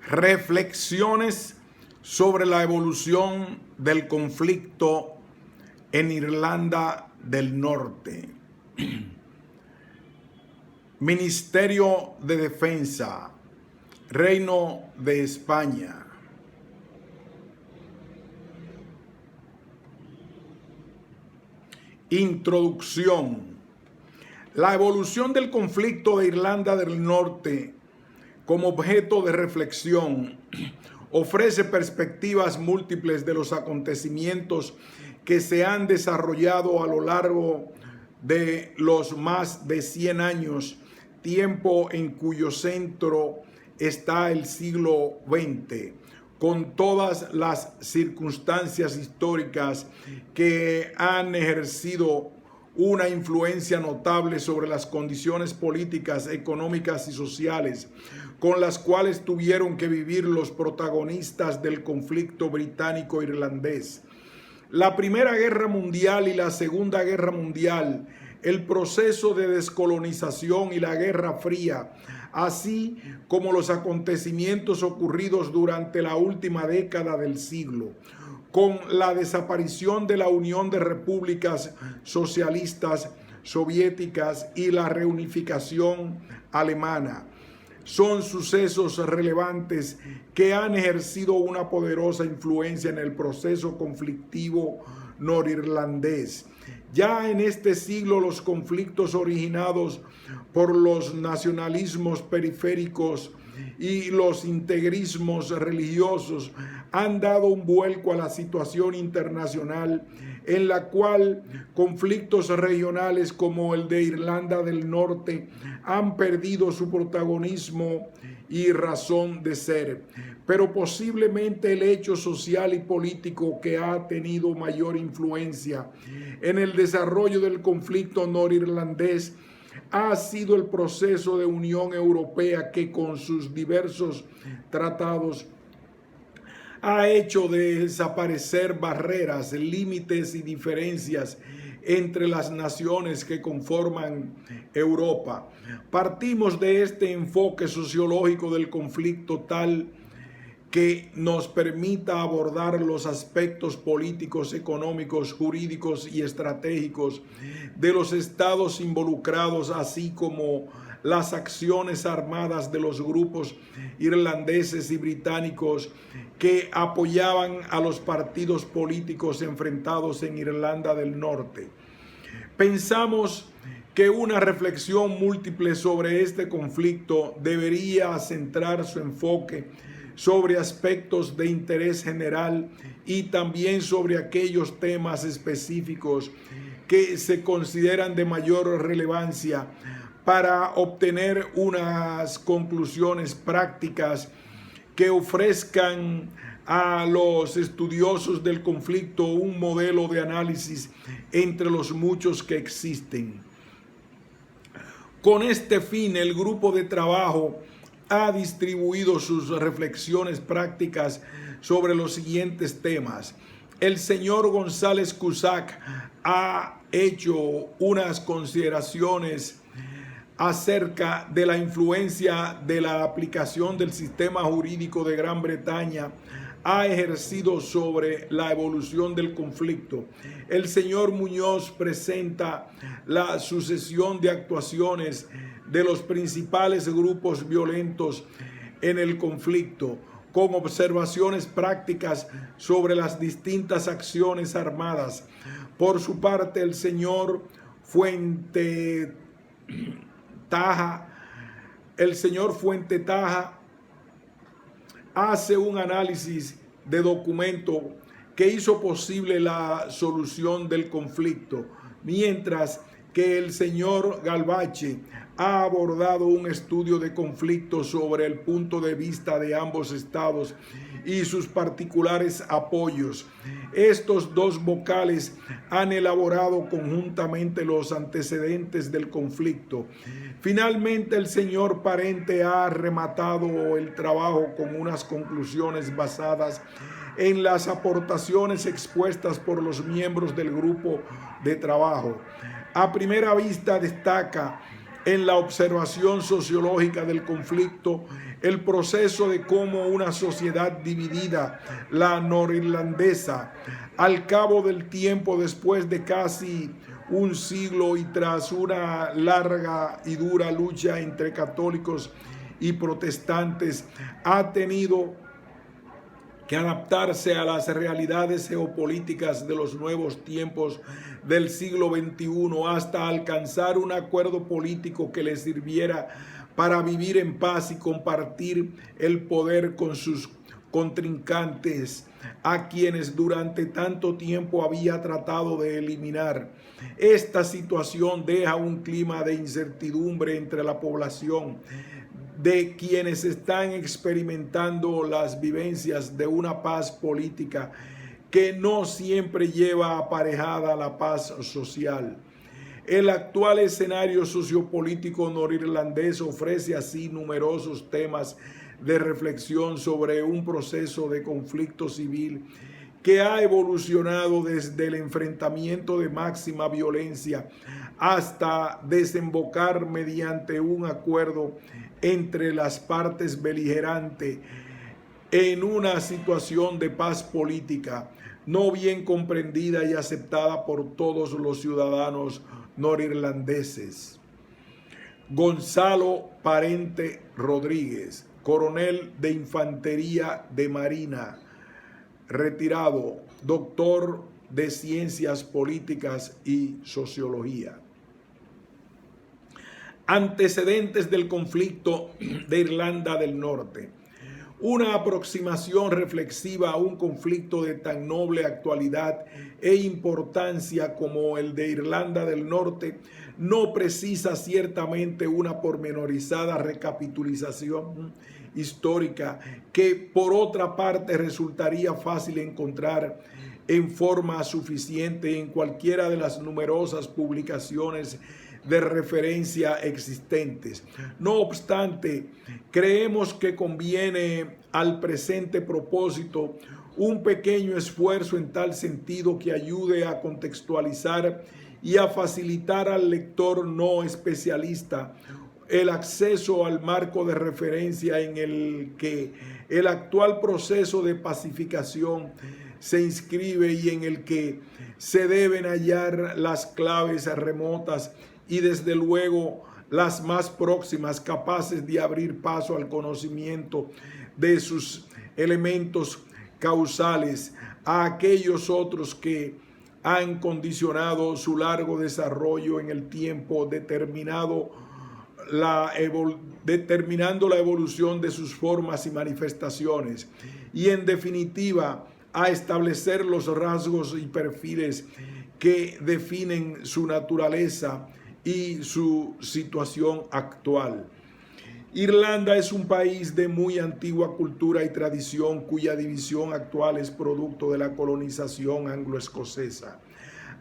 Reflexiones sobre la evolución del conflicto en Irlanda del Norte. Ministerio de Defensa, Reino de España. Introducción. La evolución del conflicto de Irlanda del Norte como objeto de reflexión ofrece perspectivas múltiples de los acontecimientos que se han desarrollado a lo largo de los más de 100 años, tiempo en cuyo centro está el siglo XX, con todas las circunstancias históricas que han ejercido una influencia notable sobre las condiciones políticas, económicas y sociales con las cuales tuvieron que vivir los protagonistas del conflicto británico-irlandés. La Primera Guerra Mundial y la Segunda Guerra Mundial, el proceso de descolonización y la Guerra Fría, así como los acontecimientos ocurridos durante la última década del siglo, con la desaparición de la Unión de Repúblicas Socialistas Soviéticas y la reunificación alemana. Son sucesos relevantes que han ejercido una poderosa influencia en el proceso conflictivo norirlandés. Ya en este siglo, los conflictos originados por los nacionalismos periféricos y los integrismos religiosos han dado un vuelco a la situación internacional, en la cual conflictos regionales como el de Irlanda del Norte han perdido su protagonismo y razón de ser. Pero posiblemente el hecho social y político que ha tenido mayor influencia en el desarrollo del conflicto norirlandés ha sido el proceso de Unión Europea, que con sus diversos tratados ha hecho desaparecer barreras, límites y diferencias entre las naciones que conforman Europa. Partimos de este enfoque sociológico del conflicto tal que nos permita abordar los aspectos políticos, económicos, jurídicos y estratégicos de los estados involucrados, así como las acciones armadas de los grupos irlandeses y británicos que apoyaban a los partidos políticos enfrentados en Irlanda del Norte. Pensamos que una reflexión múltiple sobre este conflicto debería centrar su enfoque sobre aspectos de interés general y también sobre aquellos temas específicos que se consideran de mayor relevancia para obtener unas conclusiones prácticas que ofrezcan a los estudiosos del conflicto un modelo de análisis entre los muchos que existen. Con este fin, el grupo de trabajo ha distribuido sus reflexiones prácticas sobre los siguientes temas. El señor González Cusack ha hecho unas consideraciones acerca de la influencia de la aplicación del sistema jurídico de Gran Bretaña ha ejercido sobre la evolución del conflicto. El señor Muñoz presenta la sucesión de actuaciones de los principales grupos violentos en el conflicto, con observaciones prácticas sobre las distintas acciones armadas. Por su parte, el señor Fuente Taja hace un análisis de documento que hizo posible la solución del conflicto, mientras que el señor Galbache ha abordado un estudio de conflicto sobre el punto de vista de ambos estados y sus particulares apoyos. Estos dos vocales han elaborado conjuntamente los antecedentes del conflicto. Finalmente, el señor Parente ha rematado el trabajo con unas conclusiones basadas en las aportaciones expuestas por los miembros del grupo de trabajo. A primera vista destaca en la observación sociológica del conflicto el proceso de cómo una sociedad dividida, la norirlandesa, al cabo del tiempo, después de casi un siglo y tras una larga y dura lucha entre católicos y protestantes, ha tenido que adaptarse a las realidades geopolíticas de los nuevos tiempos del siglo XXI hasta alcanzar un acuerdo político que le sirviera para vivir en paz y compartir el poder con sus contrincantes, a quienes durante tanto tiempo había tratado de eliminar. Esta situación deja un clima de incertidumbre entre la población, de quienes están experimentando las vivencias de una paz política que no siempre lleva aparejada la paz social. El actual escenario sociopolítico norirlandés ofrece así numerosos temas de reflexión sobre un proceso de conflicto civil que ha evolucionado desde el enfrentamiento de máxima violencia hasta desembocar mediante un acuerdo entre las partes beligerantes en una situación de paz política no bien comprendida y aceptada por todos los ciudadanos norirlandeses. Gonzalo Parente Rodríguez, coronel de Infantería de Marina, retirado, doctor de Ciencias Políticas y Sociología. Antecedentes del conflicto de Irlanda del Norte. Una aproximación reflexiva a un conflicto de tan noble actualidad e importancia como el de Irlanda del Norte no precisa ciertamente una pormenorizada recapitulación histórica que por otra parte resultaría fácil encontrar en forma suficiente en cualquiera de las numerosas publicaciones de referencia existentes. No obstante, creemos que conviene al presente propósito un pequeño esfuerzo en tal sentido que ayude a contextualizar y a facilitar al lector no especialista el acceso al marco de referencia en el que el actual proceso de pacificación se inscribe y en el que se deben hallar las claves remotas y desde luego las más próximas, capaces de abrir paso al conocimiento de sus elementos causales a aquellos otros que han condicionado su largo desarrollo en el tiempo, determinando la evolución de sus formas y manifestaciones, y en definitiva a establecer los rasgos y perfiles que definen su naturaleza y su situación actual. Irlanda es un país de muy antigua cultura y tradición cuya división actual es producto de la colonización anglo-escocesa.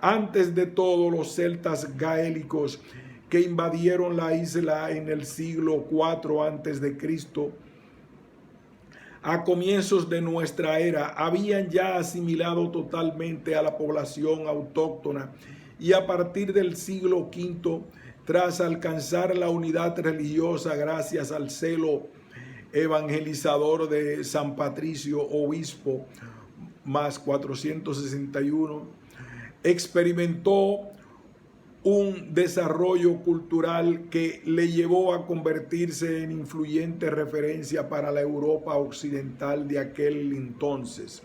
Antes de todo, los celtas gaélicos que invadieron la isla en el siglo IV a.C., a comienzos de nuestra era, habían ya asimilado totalmente a la población autóctona y a partir del siglo V, tras alcanzar la unidad religiosa gracias al celo evangelizador de San Patricio, obispo, más 461, experimentó un desarrollo cultural que le llevó a convertirse en influyente referencia para la Europa occidental de aquel entonces.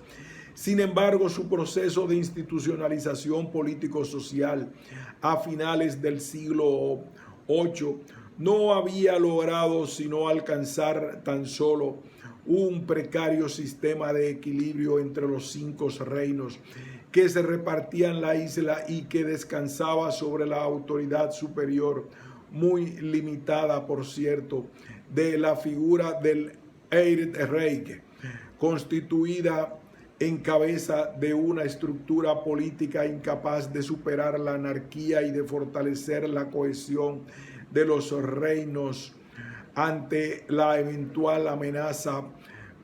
Sin embargo, su proceso de institucionalización político-social a finales del siglo VIII no había logrado sino alcanzar tan solo un precario sistema de equilibrio entre los 5 reinos que se repartían la isla y que descansaba sobre la autoridad superior, muy limitada, por cierto, de la figura del Eirreich, constituida en cabeza de una estructura política incapaz de superar la anarquía y de fortalecer la cohesión de los reinos ante la eventual amenaza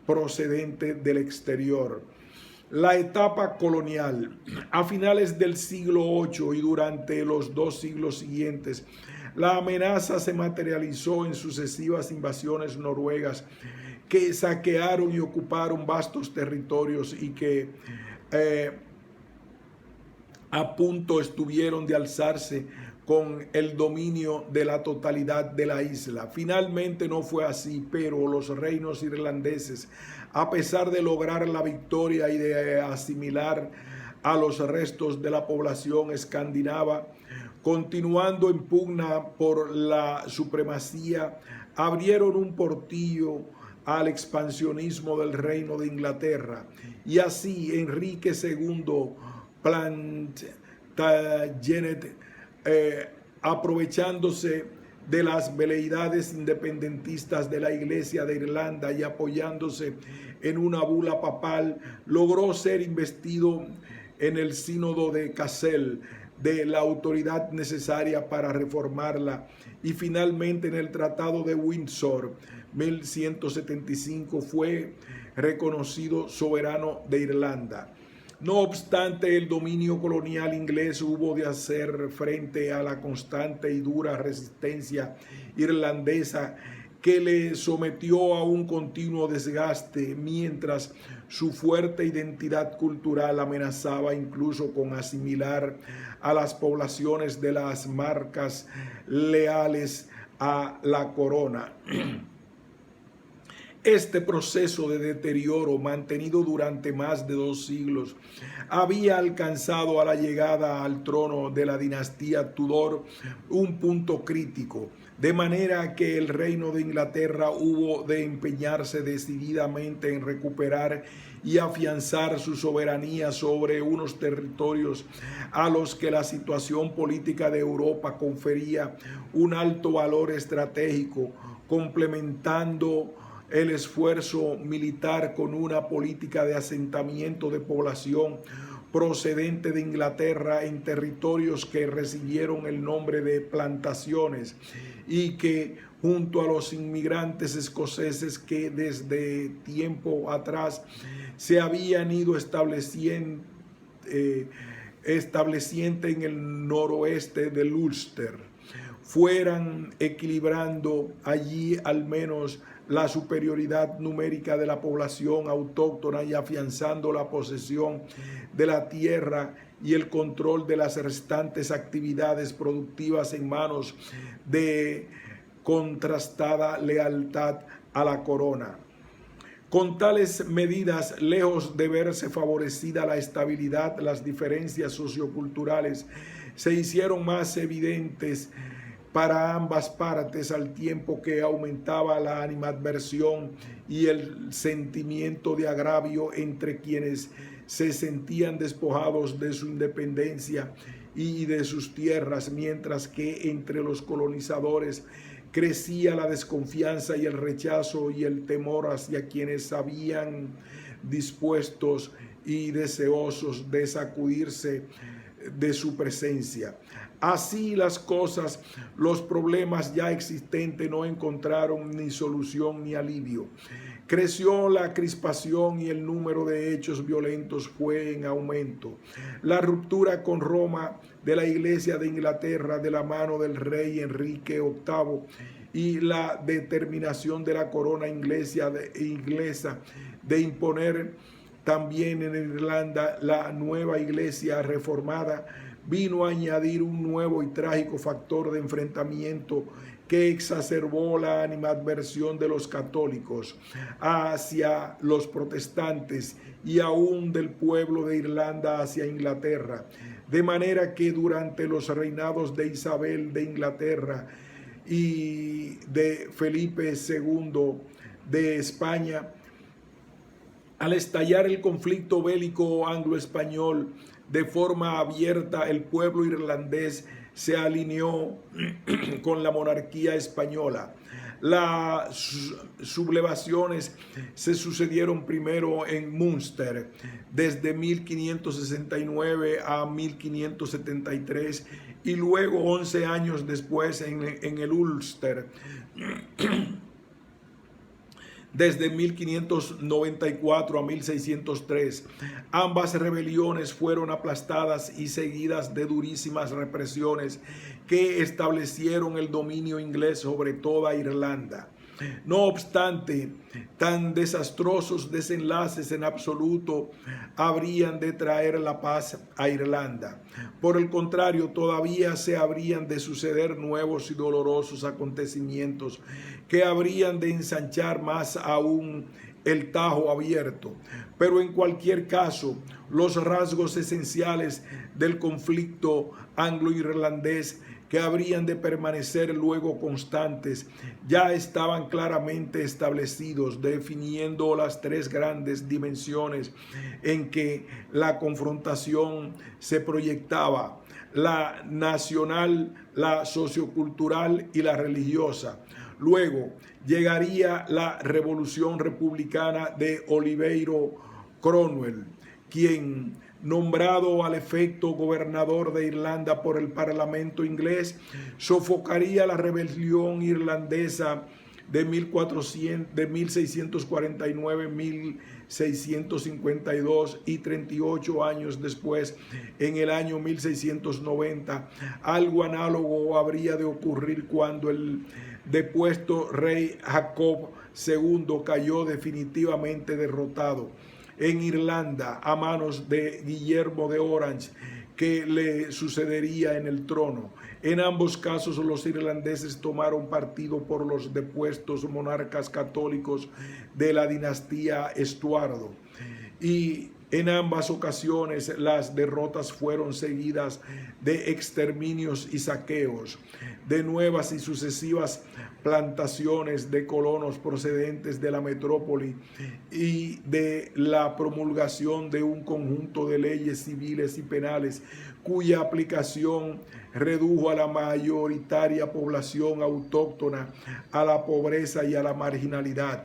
procedente del exterior. La etapa colonial, a finales del siglo VIII y durante los 2 siglos siguientes, La amenaza se materializó en sucesivas invasiones noruegas que saquearon y ocuparon vastos territorios y que a punto estuvieron de alzarse con el dominio de la totalidad de la isla. Finalmente no fue así, pero los reinos irlandeses, a pesar de lograr la victoria y de asimilar a los restos de la población escandinava, continuando en pugna por la supremacía, abrieron un portillo al expansionismo del Reino de Inglaterra. Y así Enrique II Plantagenet, aprovechándose de las veleidades independentistas de la Iglesia de Irlanda y apoyándose en una bula papal, logró ser investido en el sínodo de Kassel de la autoridad necesaria para reformarla, y finalmente en el Tratado de Windsor 1175 fue reconocido soberano de Irlanda. No obstante, el dominio colonial inglés hubo de hacer frente a la constante y dura resistencia irlandesa, que le sometió a un continuo desgaste, mientras su fuerte identidad cultural amenazaba incluso con asimilar a las poblaciones de las marcas leales a la corona. Este proceso de deterioro, mantenido durante más de 2 siglos, había alcanzado a la llegada al trono de la dinastía Tudor un punto crítico, de manera que el Reino de Inglaterra hubo de empeñarse decididamente en recuperar y afianzar su soberanía sobre unos territorios a los que la situación política de Europa confería un alto valor estratégico, complementando el esfuerzo militar con una política de asentamiento de población procedente de Inglaterra en territorios que recibieron el nombre de plantaciones y que, junto a los inmigrantes escoceses que desde tiempo atrás se habían ido estableciendo en el noroeste del Ulster, fueran equilibrando allí al menos la superioridad numérica de la población autóctona y afianzando la posesión de la tierra y el control de las restantes actividades productivas en manos de contrastada lealtad a la corona. Con tales medidas, lejos de verse favorecida la estabilidad, las diferencias socioculturales se hicieron más evidentes para ambas partes, al tiempo que aumentaba la animadversión y el sentimiento de agravio entre quienes se sentían despojados de su independencia y de sus tierras, mientras que entre los colonizadores crecía la desconfianza y el rechazo y el temor hacia quienes habían dispuestos y deseosos de sacudirse de su presencia. Así las cosas, los problemas ya existentes no encontraron ni solución ni alivio. Creció la crispación y el número de hechos violentos fue en aumento. La ruptura con Roma de la Iglesia de Inglaterra de la mano del rey Enrique VIII y la determinación de la corona inglesa de imponer también en Irlanda la nueva iglesia reformada vino a añadir un nuevo y trágico factor de enfrentamiento que exacerbó la animadversión de los católicos hacia los protestantes y aún del pueblo de Irlanda hacia Inglaterra, de manera que durante los reinados de Isabel de Inglaterra y de Felipe II de España, al estallar el conflicto bélico anglo-español de forma abierta, el pueblo irlandés se alineó con la monarquía española. Las sublevaciones se sucedieron primero en Munster desde 1569 a 1573 y luego 11 años después en el Ulster desde 1594 a 1603. Ambas rebeliones fueron aplastadas y seguidas de durísimas represiones que establecieron el dominio inglés sobre toda Irlanda. No obstante, tan desastrosos desenlaces en absoluto habrían de traer la paz a Irlanda. Por el contrario, todavía se habrían de suceder nuevos y dolorosos acontecimientos que habrían de ensanchar más aún el Tajo abierto. Pero en cualquier caso, los rasgos esenciales del conflicto anglo-irlandés, que habrían de permanecer luego constantes, ya estaban claramente establecidos, definiendo las tres grandes dimensiones en que la confrontación se proyectaba: la nacional, la sociocultural y la religiosa. Luego llegaría la Revolución Republicana de Oliveiro Cromwell, quien, nombrado al efecto gobernador de Irlanda por el Parlamento inglés, sofocaría la rebelión irlandesa de 1649-1652 y 38 años después, en el año 1690, algo análogo habría de ocurrir cuando el depuesto rey Jacob II cayó definitivamente derrotado en Irlanda a manos de Guillermo de Orange, que le sucedería en el trono. En ambos casos, los irlandeses tomaron partido por los depuestos monarcas católicos de la dinastía Estuardo, y en ambas ocasiones las derrotas fueron seguidas de exterminios y saqueos de nuevas y sucesivas plantaciones de colonos procedentes de la metrópoli y de la promulgación de un conjunto de leyes civiles y penales cuya aplicación redujo a la mayoritaria población autóctona a la pobreza y a la marginalidad.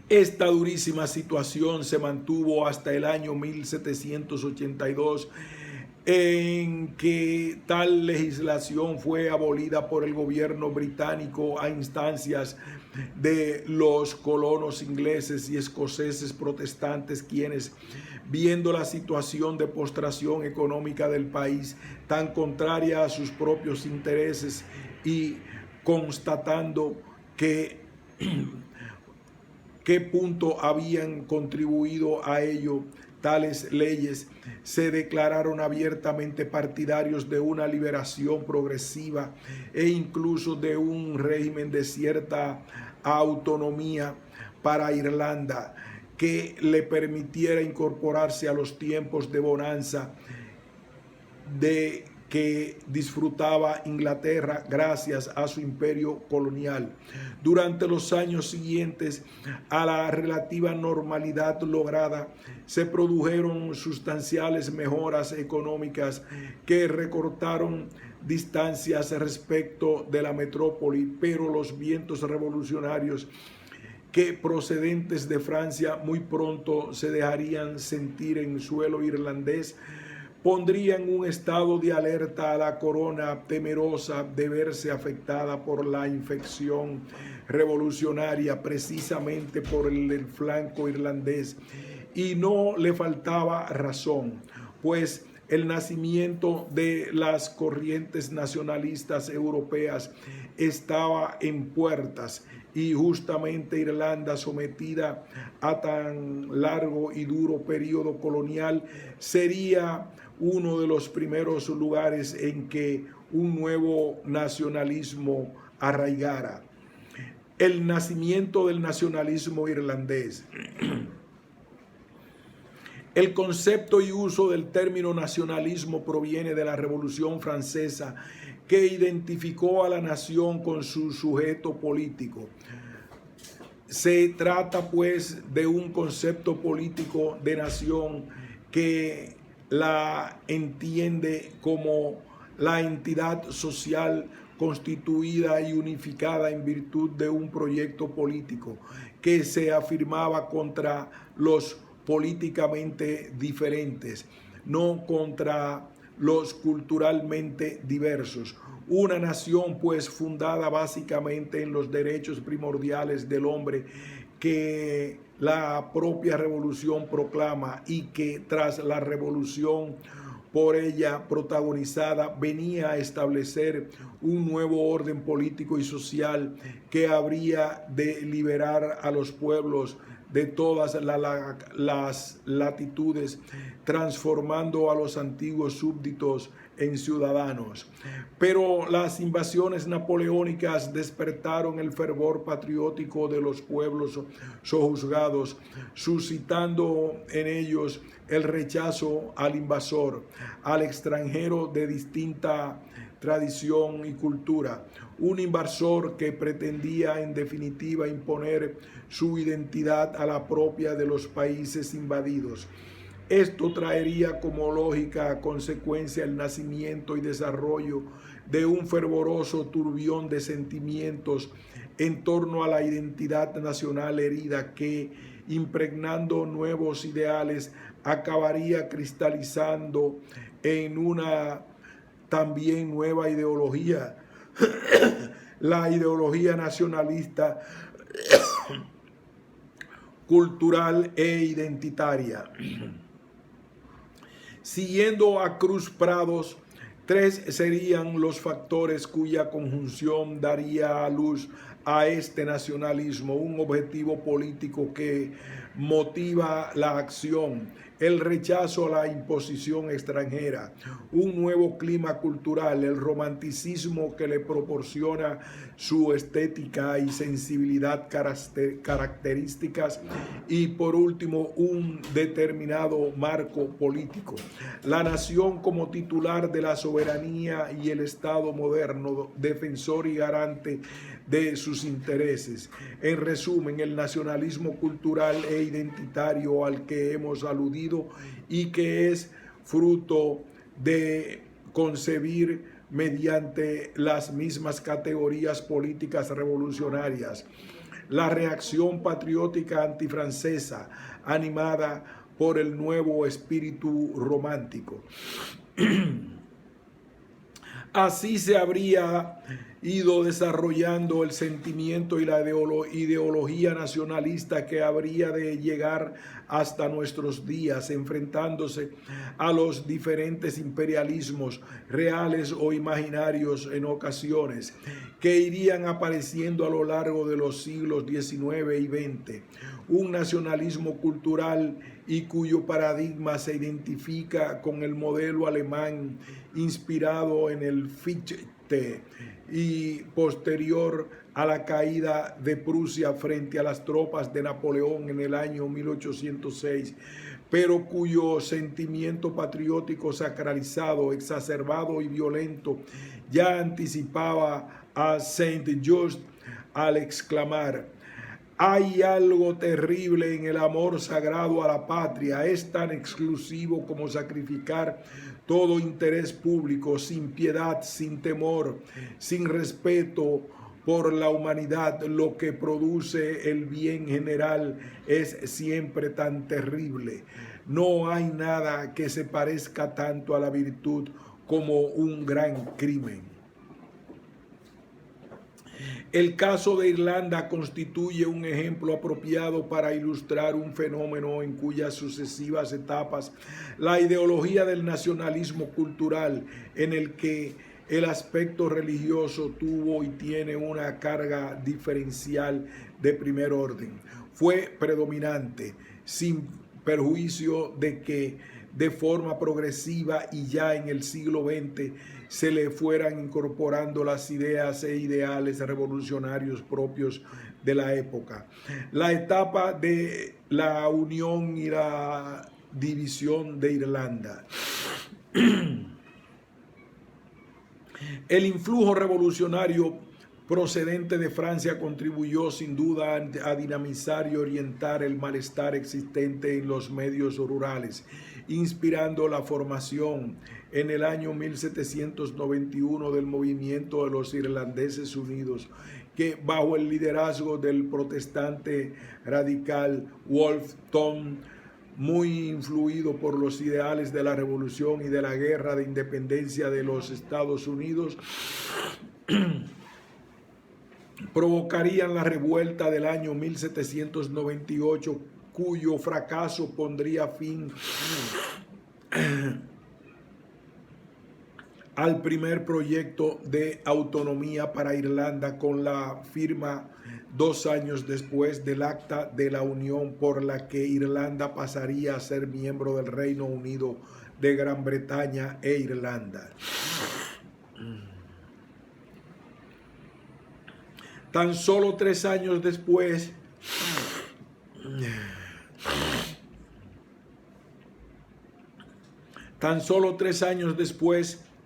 Esta durísima situación se mantuvo hasta el año 1782, en que tal legislación fue abolida por el gobierno británico a instancias de los colonos ingleses y escoceses protestantes, quienes, viendo la situación de postración económica del país tan contraria a sus propios intereses y constatando qué punto habían contribuido a ello tales leyes, se declararon abiertamente partidarios de una liberación progresiva e incluso de un régimen de cierta autonomía para Irlanda que le permitiera incorporarse a los tiempos de bonanza de que disfrutaba Inglaterra gracias a su imperio colonial. Durante los años siguientes a la relativa normalidad lograda, se produjeron sustanciales mejoras económicas que recortaron distancias respecto de la metrópoli, pero los vientos revolucionarios que procedentes de Francia muy pronto se dejarían sentir en suelo irlandés pondrían un estado de alerta a la corona, temerosa de verse afectada por la infección revolucionaria precisamente por el flanco irlandés. Y no le faltaba razón, pues el nacimiento de las corrientes nacionalistas europeas estaba en puertas, y justamente Irlanda, sometida a tan largo y duro periodo colonial, sería uno de los primeros lugares en que un nuevo nacionalismo arraigara. El nacimiento del nacionalismo irlandés. El concepto y uso del término nacionalismo proviene de la Revolución Francesa, que identificó a la nación con su sujeto político. Se trata pues de un concepto político de nación que la entiende como la entidad social constituida y unificada en virtud de un proyecto político que se afirmaba contra los políticamente diferentes, no contra los culturalmente diversos. Una nación pues fundada básicamente en los derechos primordiales del hombre que la propia revolución proclama y que tras la revolución por ella protagonizada venía a establecer un nuevo orden político y social que habría de liberar a los pueblos de todas las latitudes, transformando a los antiguos súbditos en ciudadanos. Pero las invasiones napoleónicas despertaron el fervor patriótico de los pueblos sojuzgados, suscitando en ellos el rechazo al invasor, al extranjero de distinta tradición y cultura, un invasor que pretendía en definitiva imponer su identidad a la propia de los países invadidos. Esto traería como lógica consecuencia el nacimiento y desarrollo de un fervoroso turbión de sentimientos en torno a la identidad nacional herida que, impregnando nuevos ideales, acabaría cristalizando en una también nueva ideología, la ideología nacionalista, cultural e identitaria. Siguiendo a Cruz Prados, 3 serían los factores cuya conjunción daría a luz a este nacionalismo, un objetivo político que motiva la acción, el rechazo a la imposición extranjera, un nuevo clima cultural, el romanticismo que le proporciona su estética y sensibilidad características y por último un determinado marco político. La nación como titular de la soberanía y el Estado moderno, defensor y garante de sus intereses. En resumen, el nacionalismo cultural e identitario al que hemos aludido y que es fruto de concebir mediante las mismas categorías políticas revolucionarias la reacción patriótica antifrancesa animada por el nuevo espíritu romántico. Así se habría ido desarrollando el sentimiento y la ideología nacionalista que habría de llegar hasta nuestros días, enfrentándose a los diferentes imperialismos reales o imaginarios en ocasiones, que irían apareciendo a lo largo de los siglos XIX y XX. Un nacionalismo cultural y cuyo paradigma se identifica con el modelo alemán inspirado en el Fichte y posterior a la caída de Prusia frente a las tropas de Napoleón en el año 1806, pero cuyo sentimiento patriótico sacralizado, exacerbado y violento ya anticipaba a Saint-Just al exclamar: hay algo terrible en el amor sagrado a la patria, es tan exclusivo como sacrificar todo interés público, sin piedad, sin temor, sin respeto por la humanidad. Lo que produce el bien general es siempre tan terrible. No hay nada que se parezca tanto a la virtud como un gran crimen. El caso de Irlanda constituye un ejemplo apropiado para ilustrar un fenómeno en cuyas sucesivas etapas la ideología del nacionalismo cultural, en el que el aspecto religioso tuvo y tiene una carga diferencial de primer orden, fue predominante, sin perjuicio de que de forma progresiva y ya en el siglo XX se le fueran incorporando las ideas e ideales revolucionarios propios de la época. La etapa de la unión y la división de Irlanda. El influjo revolucionario procedente de Francia contribuyó sin duda a dinamizar y orientar el malestar existente en los medios rurales, inspirando la formación en el año 1791 del movimiento de los Irlandeses Unidos, que bajo el liderazgo del protestante radical Wolfe Tone muy influido por los ideales de la revolución y de la guerra de independencia de los Estados Unidos, provocarían la revuelta del año 1798, cuyo fracaso pondría fin al primer proyecto de autonomía para Irlanda, con la firma 2 años después del Acta de la Unión, por la que Irlanda pasaría a ser miembro del Reino Unido de Gran Bretaña e Irlanda. Tan solo 3 años después,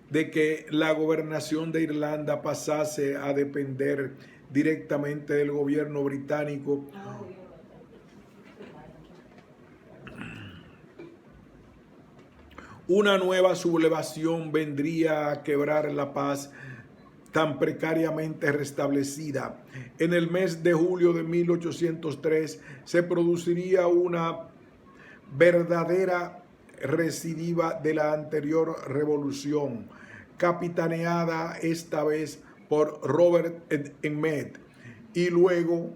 de que la gobernación de Irlanda pasase a depender directamente del gobierno británico, una nueva sublevación vendría a quebrar la paz tan precariamente restablecida. En el mes de julio de 1803 se produciría una verdadera recidiva de la anterior revolución, capitaneada esta vez por Robert Emmet, y luego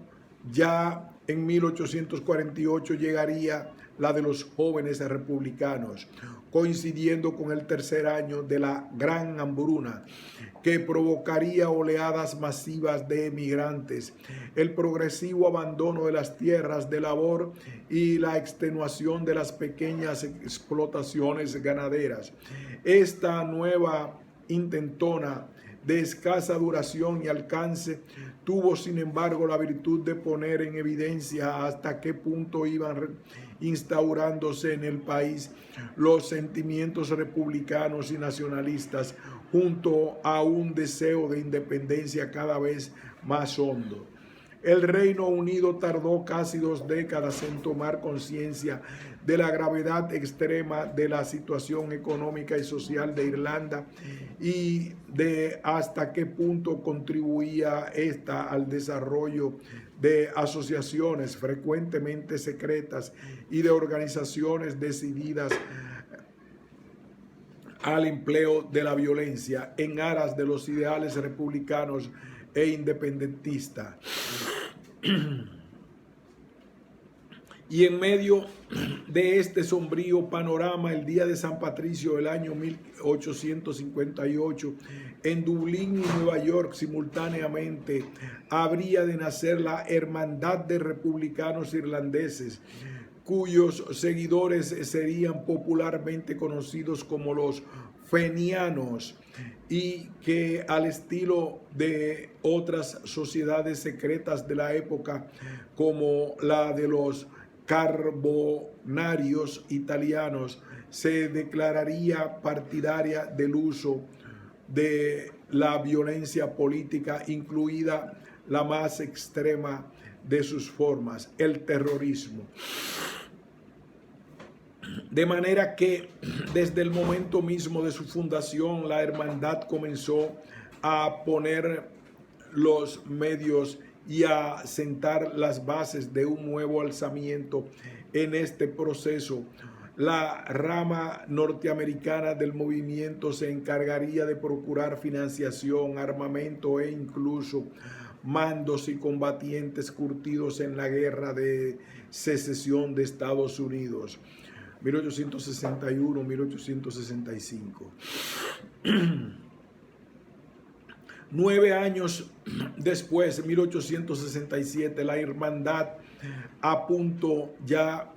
ya en 1848 llegaría la de los jóvenes republicanos, coincidiendo con el tercer año de la Gran Hambruna, que provocaría oleadas masivas de emigrantes, el progresivo abandono de las tierras de labor y la extenuación de las pequeñas explotaciones ganaderas. Esta nueva intentona de escasa duración y alcance tuvo, sin embargo, la virtud de poner en evidencia hasta qué punto iban instaurándose en el país los sentimientos republicanos y nacionalistas, junto a un deseo de independencia cada vez más hondo. El Reino Unido tardó casi 2 décadas en tomar conciencia de la gravedad extrema de la situación económica y social de Irlanda y de hasta qué punto contribuía esta al desarrollo de asociaciones frecuentemente secretas y de organizaciones decididas al empleo de la violencia en aras de los ideales republicanos e independentistas. Y en medio de este sombrío panorama, el día de San Patricio del año 1858, en Dublín y Nueva York simultáneamente, habría de nacer la Hermandad de Republicanos Irlandeses, cuyos seguidores serían popularmente conocidos como los Fenianos, y que, al estilo de otras sociedades secretas de la época, como la de los Carbonarios italianos, se declararía partidaria del uso de la violencia política, incluida la más extrema de sus formas, el terrorismo. De manera que desde el momento mismo de su fundación, la hermandad comenzó a poner los medios y a sentar las bases de un nuevo alzamiento en este proceso. La rama norteamericana del movimiento se encargaría de procurar financiación, armamento e incluso mandos y combatientes curtidos en la guerra de secesión de Estados Unidos, 1861-1865. 9 años después, en 1867, la hermandad, a punto ya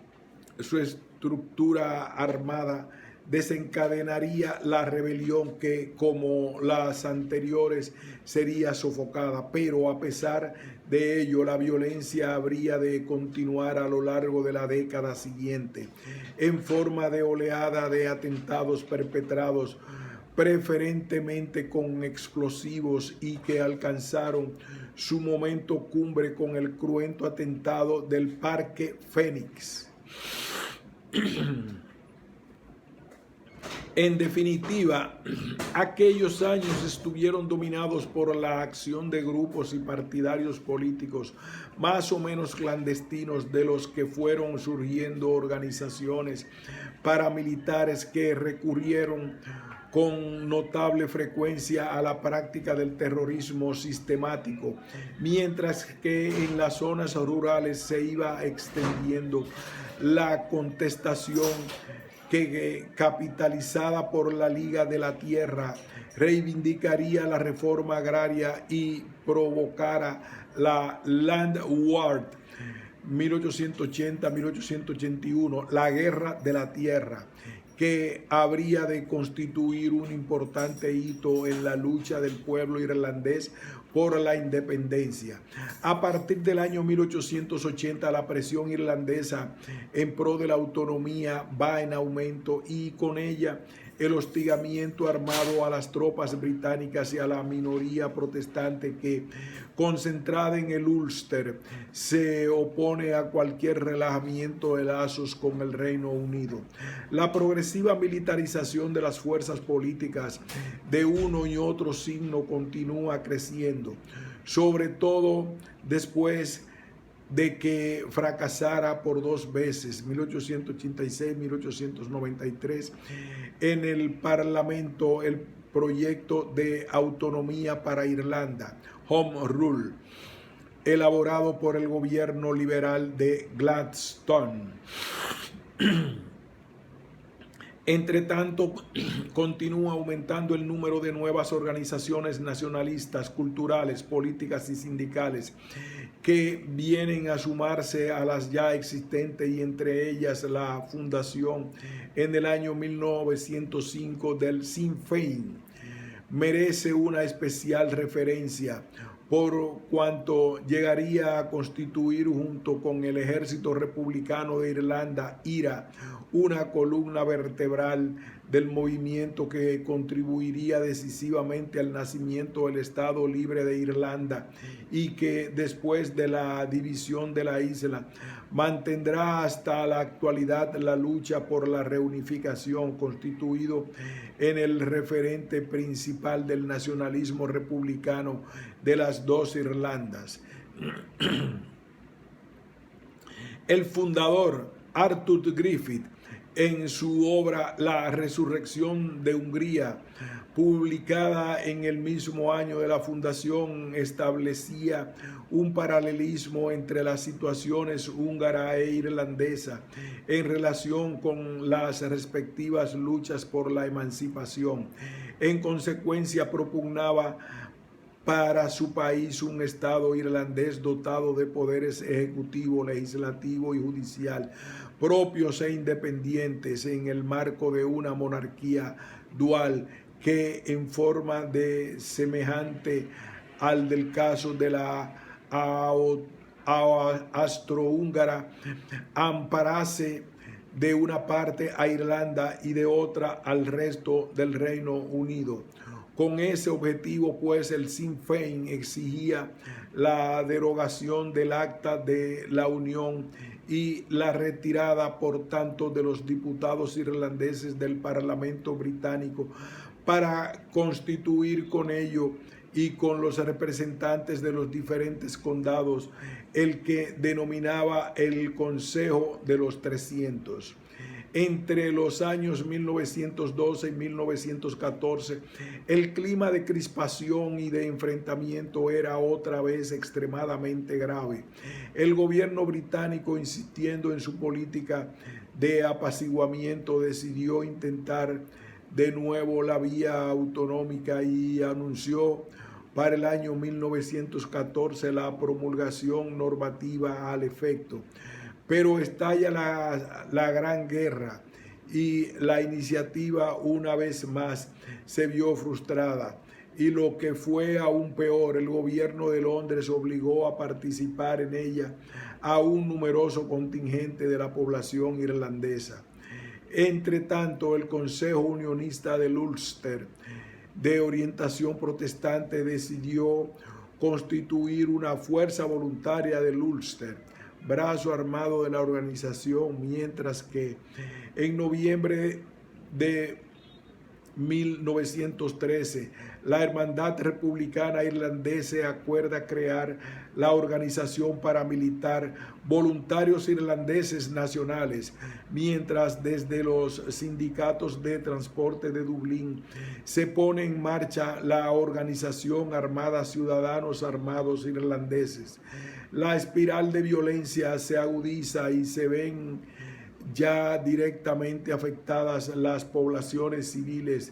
su estructura armada, desencadenaría la rebelión que, como las anteriores, sería sofocada, pero a pesar de ello, la violencia habría de continuar a lo largo de la década siguiente, en forma de oleada de atentados perpetrados preferentemente con explosivos, y que alcanzaron su momento cumbre con el cruento atentado del Parque Fénix En definitiva, aquellos años estuvieron dominados por la acción de grupos y partidarios políticos más o menos clandestinos, de los que fueron surgiendo organizaciones paramilitares que recurrieron con notable frecuencia a la práctica del terrorismo sistemático, mientras que en las zonas rurales se iba extendiendo la contestación que, capitalizada por la Liga de la Tierra, reivindicaría la reforma agraria y provocara la Land War 1880-1881, la Guerra de la Tierra, que habría de constituir un importante hito en la lucha del pueblo irlandés por la independencia. A partir del año 1880, la presión irlandesa en pro de la autonomía va en aumento, y con ella el hostigamiento armado a las tropas británicas y a la minoría protestante que, concentrada en el Ulster, se opone a cualquier relajamiento de lazos con el Reino Unido. La progresiva militarización de las fuerzas políticas de uno y otro signo continúa creciendo, sobre todo después de que fracasara por dos veces, 1886 y 1893, en el Parlamento el proyecto de autonomía para Irlanda, Home Rule, elaborado por el gobierno liberal de Gladstone. Entre tanto, continúa aumentando el número de nuevas organizaciones nacionalistas, culturales, políticas y sindicales que vienen a sumarse a las ya existentes, y entre ellas la fundación en el año 1905 del Sinn Féin merece una especial referencia, por cuanto llegaría a constituir, junto con el Ejército Republicano de Irlanda, IRA, una columna vertebral del movimiento que contribuiría decisivamente al nacimiento del Estado Libre de Irlanda, y que, después de la división de la isla, mantendrá hasta la actualidad la lucha por la reunificación, constituido en el referente principal del nacionalismo republicano de las dos Irlandas. El fundador, Arthur Griffith, en su obra La Resurrección de Hungría, publicada en el mismo año de la fundación, establecía un paralelismo entre las situaciones húngara e irlandesa en relación con las respectivas luchas por la emancipación. En consecuencia, propugnaba para su país un Estado irlandés dotado de poderes ejecutivo, legislativo y judicial propios e independientes, en el marco de una monarquía dual que, en forma de semejante al del caso de la austrohúngara, amparase de una parte a Irlanda y de otra al resto del Reino Unido. Con ese objetivo, pues, el Sinn Féin exigía la derogación del Acta de la Unión y la retirada, por tanto, de los diputados irlandeses del Parlamento británico, para constituir con ello y con los representantes de los diferentes condados el que denominaba el Consejo de los 300. Entre los años 1912 y 1914, el clima de crispación y de enfrentamiento era otra vez extremadamente grave. El gobierno británico, insistiendo en su política de apaciguamiento, decidió intentar de nuevo la vía autonómica y anunció para el año 1914 la promulgación normativa al efecto. Pero estalla la Gran Guerra y la iniciativa, una vez más, se vio frustrada. Y lo que fue aún peor, el gobierno de Londres obligó a participar en ella a un numeroso contingente de la población irlandesa. Entre tanto, el Consejo Unionista del Ulster, de orientación protestante, decidió constituir una fuerza voluntaria del Ulster, brazo armado de la organización, mientras que en noviembre de 1913. La Hermandad Republicana Irlandesa acuerda crear la organización paramilitar Voluntarios Irlandeses Nacionales, mientras desde los sindicatos de transporte de Dublín se pone en marcha la organización Armada Ciudadanos Armados Irlandeses. La espiral de violencia se agudiza y se ven ya directamente afectadas las poblaciones civiles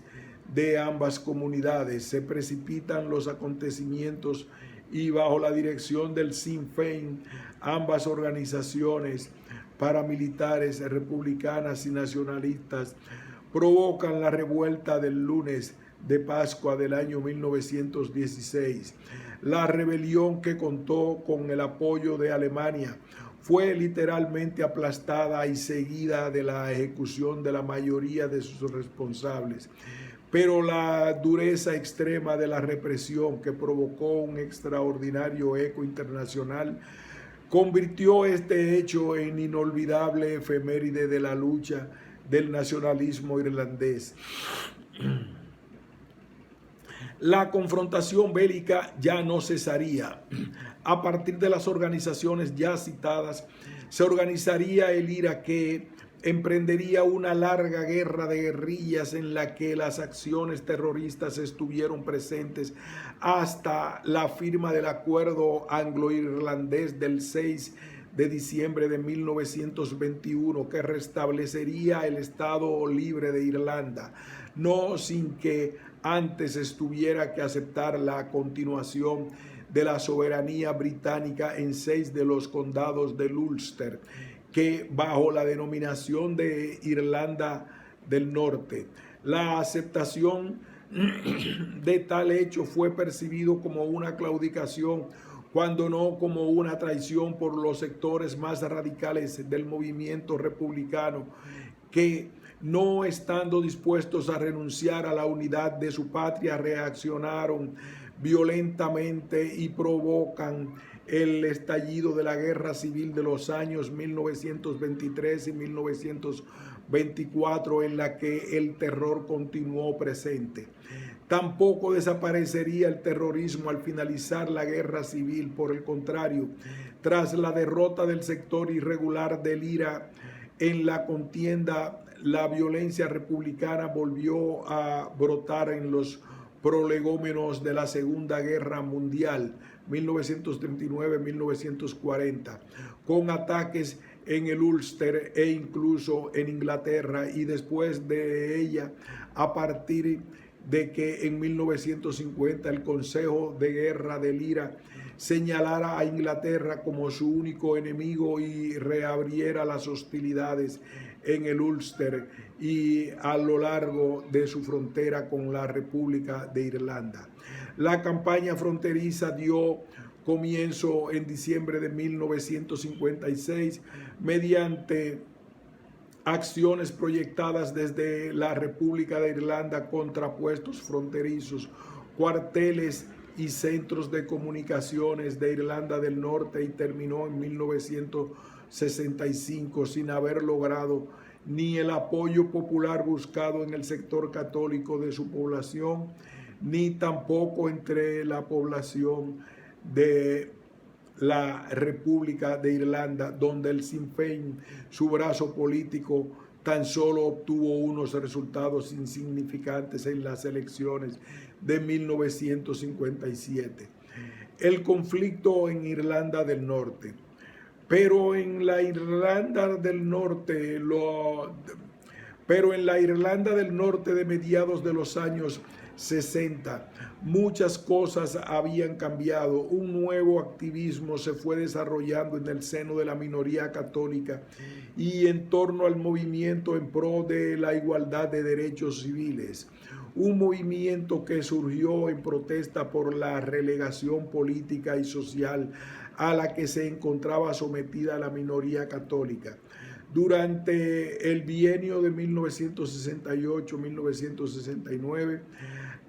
de ambas comunidades. Se precipitan los acontecimientos y bajo la dirección del Sinn Féin, ambas organizaciones paramilitares republicanas y nacionalistas provocan la revuelta del lunes de Pascua del año 1916. La rebelión, que contó con el apoyo de Alemania, fue literalmente aplastada y seguida de la ejecución de la mayoría de sus responsables. Pero la dureza extrema de la represión, que provocó un extraordinario eco internacional, convirtió este hecho en inolvidable efeméride de la lucha del nacionalismo irlandés. La confrontación bélica ya no cesaría. A partir de las organizaciones ya citadas, se organizaría el IRA, que emprendería una larga guerra de guerrillas en la que las acciones terroristas estuvieron presentes hasta la firma del acuerdo anglo-irlandés del 6 de diciembre de 1921, que restablecería el Estado libre de Irlanda, no sin que antes estuviera que aceptar la continuación de la soberanía británica en 6 de los condados del Ulster, que bajo la denominación de Irlanda del Norte. La aceptación de tal hecho fue percibido como una claudicación, cuando no como una traición, por los sectores más radicales del movimiento republicano, que, no estando dispuestos a renunciar a la unidad de su patria, reaccionaron violentamente y provocan el estallido de la guerra civil de los años 1923 y 1924, en la que el terror continuó presente. Tampoco desaparecería el terrorismo al finalizar la guerra civil. Por el contrario, tras la derrota del sector irregular del IRA en la contienda, la violencia republicana volvió a brotar en los prolegómenos de la Segunda Guerra Mundial, 1939-1940, con ataques en el Ulster e incluso en Inglaterra, y después de ella, a partir de que en 1950 el Consejo de Guerra del IRA señalara a Inglaterra como su único enemigo y reabriera las hostilidades en el Ulster y a lo largo de su frontera con la República de Irlanda. La campaña fronteriza dio comienzo en diciembre de 1956 mediante acciones proyectadas desde la República de Irlanda contra puestos fronterizos, cuarteles y centros de comunicaciones de Irlanda del Norte, y terminó en 1965 sin haber logrado ni el apoyo popular buscado en el sector católico de su población, ni tampoco entre la población de la República de Irlanda, donde el Sinn Féin, su brazo político, tan solo obtuvo unos resultados insignificantes en las elecciones de 1957. El conflicto en Irlanda del Norte. Pero en la Irlanda del Norte, de mediados de los años 60, muchas cosas habían cambiado. Un nuevo activismo se fue desarrollando en el seno de la minoría católica y en torno al movimiento en pro de la igualdad de derechos civiles. Un movimiento que surgió en protesta por la relegación política y social a la que se encontraba sometida la minoría católica. Durante el bienio de 1968-1969,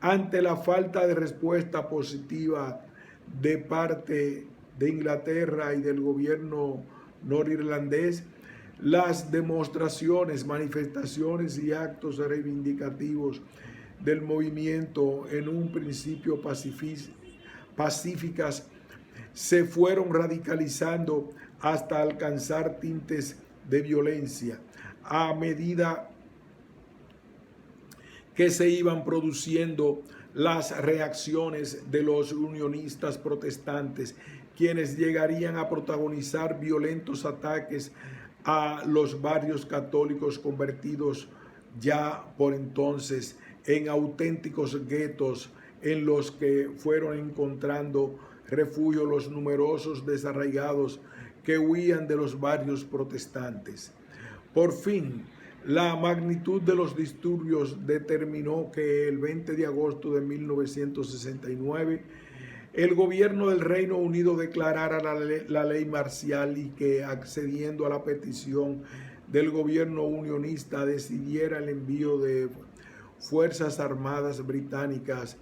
ante la falta de respuesta positiva de parte de Inglaterra y del gobierno norirlandés, las demostraciones, manifestaciones y actos reivindicativos del movimiento, en un principio pacíficas, se fueron radicalizando hasta alcanzar tintes de violencia a medida que se iban produciendo las reacciones de los unionistas protestantes, quienes llegarían a protagonizar violentos ataques a los barrios católicos convertidos ya por entonces en auténticos guetos en los que fueron encontrando refugio los numerosos desarraigados que huían de los barrios protestantes. Por fin, la magnitud de los disturbios determinó que el 20 de agosto de 1969 el gobierno del Reino Unido declarara la ley marcial y que, accediendo a la petición del gobierno unionista, decidiera el envío de fuerzas armadas británicas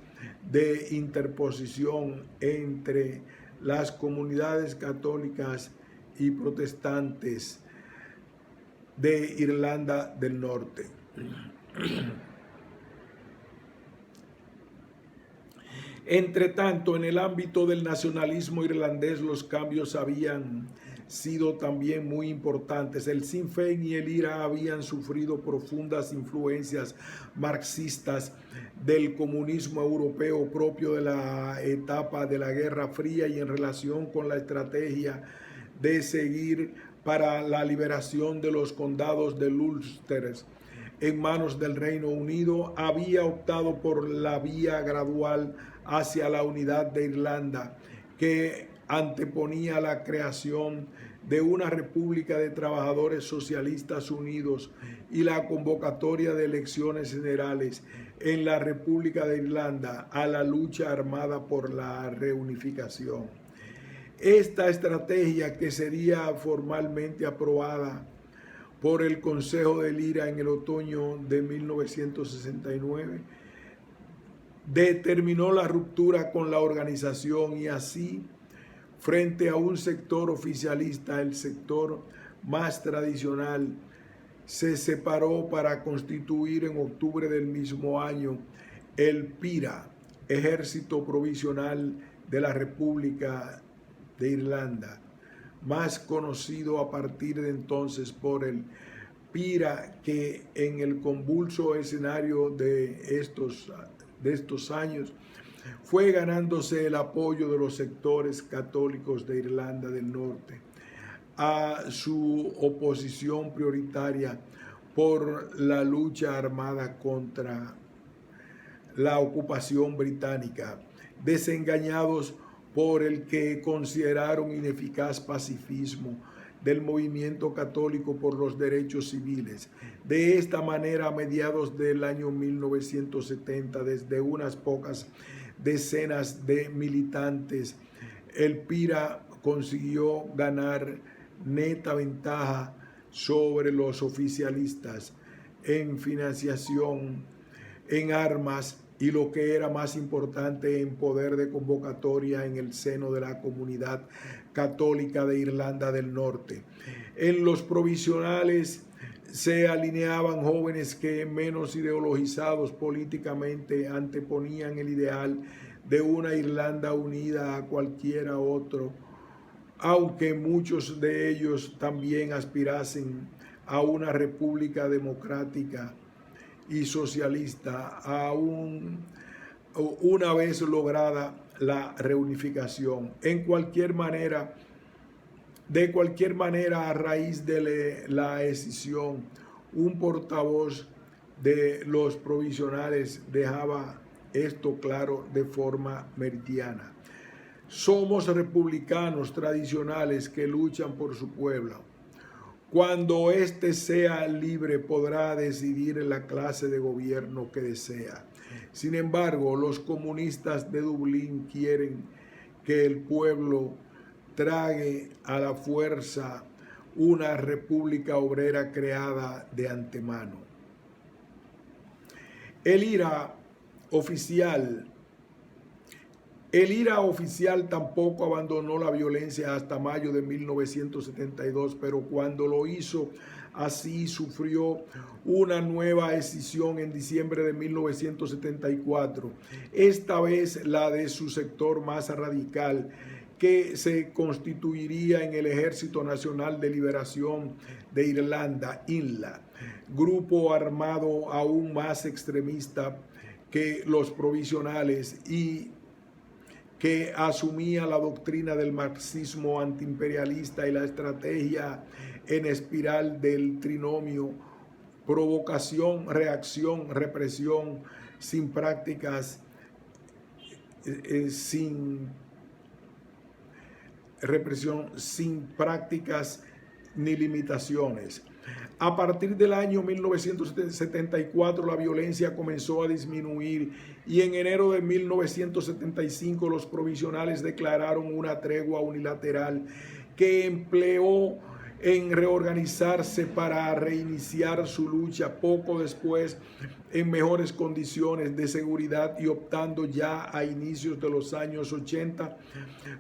de interposición entre las comunidades católicas y protestantes de Irlanda del Norte. Entre tanto, en el ámbito del nacionalismo irlandés, los cambios habían sido también muy importantes. El Sinn Féin y el IRA habían sufrido profundas influencias marxistas del comunismo europeo propio de la etapa de la Guerra Fría y en relación con la estrategia de seguir para la liberación de los condados de Ulster en manos del Reino Unido, había optado por la vía gradual hacia la unidad de Irlanda, que anteponía la creación de una república de trabajadores socialistas unidos y la convocatoria de elecciones generales en la República de Irlanda a la lucha armada por la reunificación. Esta estrategia, que sería formalmente aprobada por el Consejo del IRA en el otoño de 1969, determinó la ruptura con la organización y así, frente a un sector oficialista, el sector más tradicional, se separó para constituir en octubre del mismo año el PIRA, Ejército Provisional de la República de Irlanda, más conocido a partir de entonces por el PIRA, que en el convulso escenario de estos años fue ganándose el apoyo de los sectores católicos de Irlanda del Norte a su oposición prioritaria por la lucha armada contra la ocupación británica, desengañados por el que consideraron ineficaz pacifismo del movimiento católico por los derechos civiles. De esta manera, a mediados del año 1970, desde unas pocas decenas de militantes, el PIRA consiguió ganar neta ventaja sobre los oficialistas en financiación, en armas y, lo que era más importante, en poder de convocatoria en el seno de la comunidad católica de Irlanda del Norte. En los provisionales se alineaban jóvenes que, menos ideologizados políticamente, anteponían el ideal de una Irlanda unida a cualquiera otro, aunque muchos de ellos también aspirasen a una república democrática y socialista, una vez lograda la reunificación. De cualquier manera, a raíz de la escisión, un portavoz de los provisionales dejaba esto claro de forma meridiana: somos republicanos tradicionales que luchan por su pueblo. Cuando éste sea libre, podrá decidir la clase de gobierno que desea. Sin embargo, los comunistas de Dublín quieren que el pueblo trague a la fuerza una república obrera creada de antemano. El IRA oficial El IRA oficial tampoco abandonó la violencia hasta mayo de 1972, pero cuando lo hizo así sufrió una nueva escisión en diciembre de 1974, esta vez la de su sector más radical, que se constituiría en el Ejército Nacional de Liberación de Irlanda, INLA, grupo armado aún más extremista que los provisionales y que asumía la doctrina del marxismo antiimperialista y la estrategia en espiral del trinomio provocación, reacción, represión, sin prácticas, sin represión, sin prácticas ni limitaciones. A partir del año 1974 la violencia comenzó a disminuir y en enero de 1975 los provisionales declararon una tregua unilateral que empleó en reorganizarse para reiniciar su lucha poco después en mejores condiciones de seguridad y optando ya a inicios de los años 80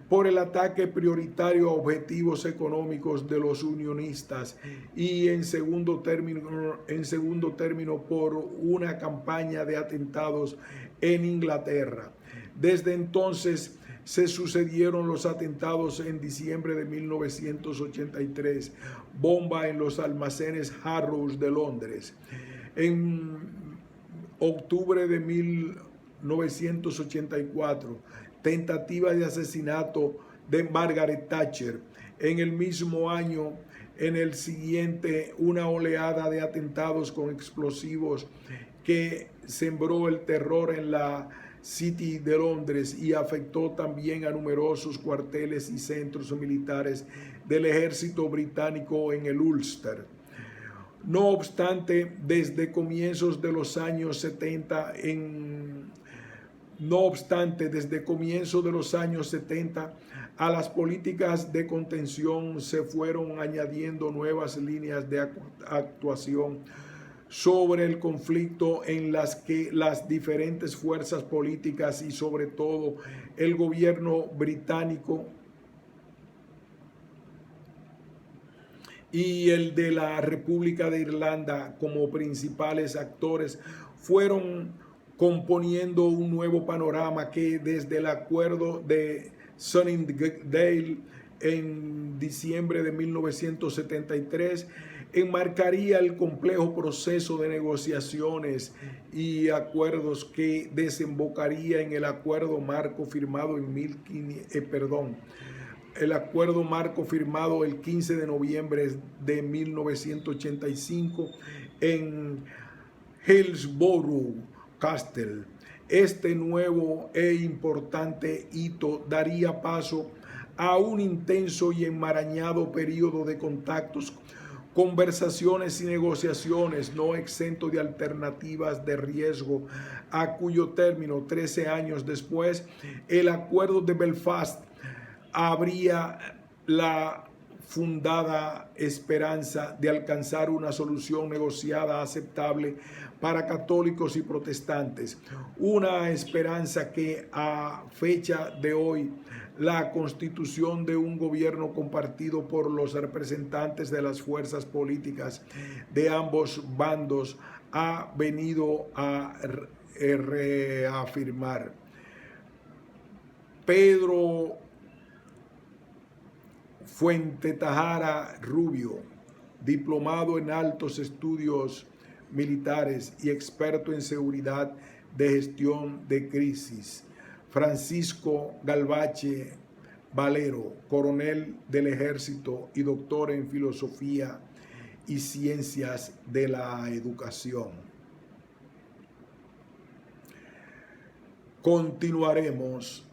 por el ataque prioritario a objetivos económicos de los unionistas y en segundo término por una campaña de atentados en Inglaterra. Desde entonces se sucedieron los atentados en diciembre de 1983, bomba en los almacenes Harrods de Londres. En octubre de 1984, tentativa de asesinato de Margaret Thatcher. En el mismo año, en el siguiente, una oleada de atentados con explosivos que sembró el terror en la City de Londres y afectó también a numerosos cuarteles y centros militares del ejército británico en el Ulster. No obstante, desde comienzos de los años 70, a las políticas de contención se fueron añadiendo nuevas líneas de actuación sobre el conflicto en las que las diferentes fuerzas políticas y sobre todo el gobierno británico y el de la República de Irlanda como principales actores fueron componiendo un nuevo panorama que desde el acuerdo de Sunningdale en diciembre de 1973 enmarcaría el complejo proceso de negociaciones y acuerdos que desembocaría en el acuerdo marco firmado el 15 de noviembre de 1985 en Hillsborough Castle. Este nuevo e importante hito daría paso a un intenso y enmarañado periodo de contactos, conversaciones y negociaciones no exento de alternativas de riesgo, a cuyo término, 13 años después, el acuerdo de Belfast habría la fundada esperanza de alcanzar una solución negociada aceptable para católicos y protestantes, una esperanza que a fecha de hoy la constitución de un gobierno compartido por los representantes de las fuerzas políticas de ambos bandos ha venido a reafirmar. Pedro Fuentetajara Rubio, diplomado en altos estudios militares y experto en seguridad de gestión de crisis. Francisco Galvache Valero, coronel del ejército y doctor en filosofía y ciencias de la educación. Continuaremos